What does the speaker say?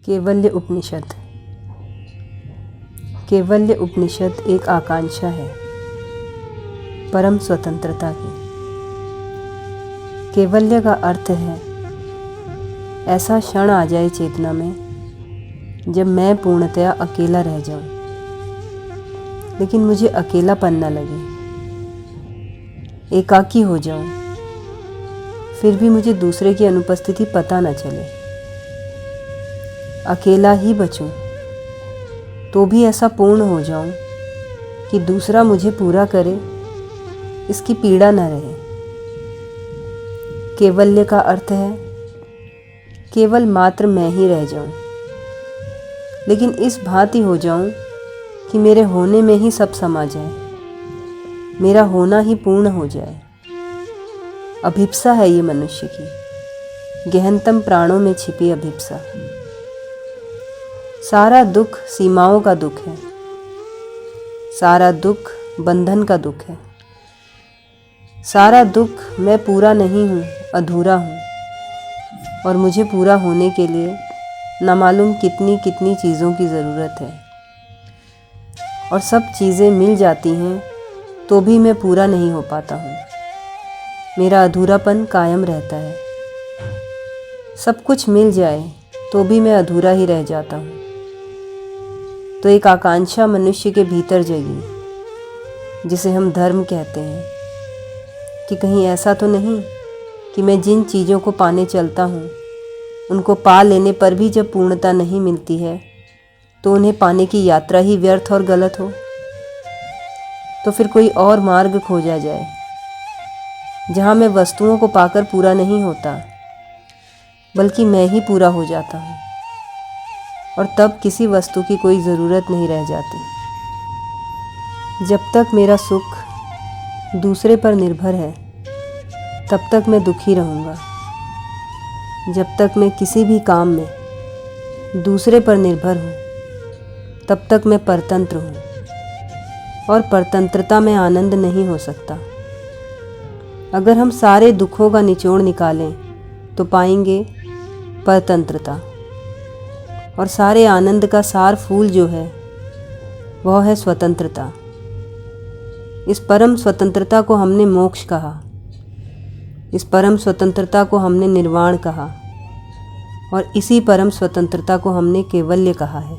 कैवल्य उपनिषद। कैवल्य उपनिषद एक आकांक्षा है परम स्वतंत्रता की। कैवल्य का अर्थ है ऐसा क्षण आ जाए चेतना में जब मैं पूर्णतया अकेला रह जाऊं, लेकिन मुझे अकेलापन न लगे, एकाकी हो जाऊं, फिर भी मुझे दूसरे की अनुपस्थिति पता न चले, अकेला ही बचूं तो भी ऐसा पूर्ण हो जाऊं कि दूसरा मुझे पूरा करे, इसकी पीड़ा न रहे। कैवल्य का अर्थ है केवल मात्र मैं ही रह जाऊं, लेकिन इस भांति हो जाऊं कि मेरे होने में ही सब समा जाए, मेरा होना ही पूर्ण हो जाए। अभिप्सा है ये मनुष्य की, गहनतम प्राणों में छिपी अभिप्सा। सारा दुख सीमाओं का दुख है, सारा दुख बंधन का दुख है, सारा दुख मैं पूरा नहीं हूँ, अधूरा हूँ, और मुझे पूरा होने के लिए न मालूम कितनी कितनी चीज़ों की ज़रूरत है, और सब चीज़ें मिल जाती हैं तो भी मैं पूरा नहीं हो पाता हूँ। मेरा अधूरापन कायम रहता है। सब कुछ मिल जाए तो भी मैं अधूरा ही रह जाता हूँ। तो एक आकांक्षा मनुष्य के भीतर जगी, जिसे हम धर्म कहते हैं, कि कहीं ऐसा तो नहीं कि मैं जिन चीज़ों को पाने चलता हूँ उनको पा लेने पर भी जब पूर्णता नहीं मिलती है तो उन्हें पाने की यात्रा ही व्यर्थ और गलत हो। तो फिर कोई और मार्ग खोजा जाए जहाँ मैं वस्तुओं को पाकर पूरा नहीं होता, बल्कि मैं ही पूरा हो जाता हूँ, और तब किसी वस्तु की कोई ज़रूरत नहीं रह जाती। जब तक मेरा सुख दूसरे पर निर्भर है तब तक मैं दुखी रहूँगा। जब तक मैं किसी भी काम में दूसरे पर निर्भर हूँ तब तक मैं परतंत्र हूँ, और परतंत्रता में आनंद नहीं हो सकता। अगर हम सारे दुखों का निचोड़ निकालें तो पाएंगे परतंत्रता, और सारे आनंद का सार फूल जो है वह है स्वतंत्रता। इस परम स्वतंत्रता को हमने मोक्ष कहा, इस परम स्वतंत्रता को हमने निर्वाण कहा, और इसी परम स्वतंत्रता को हमने कैवल्य कहा है।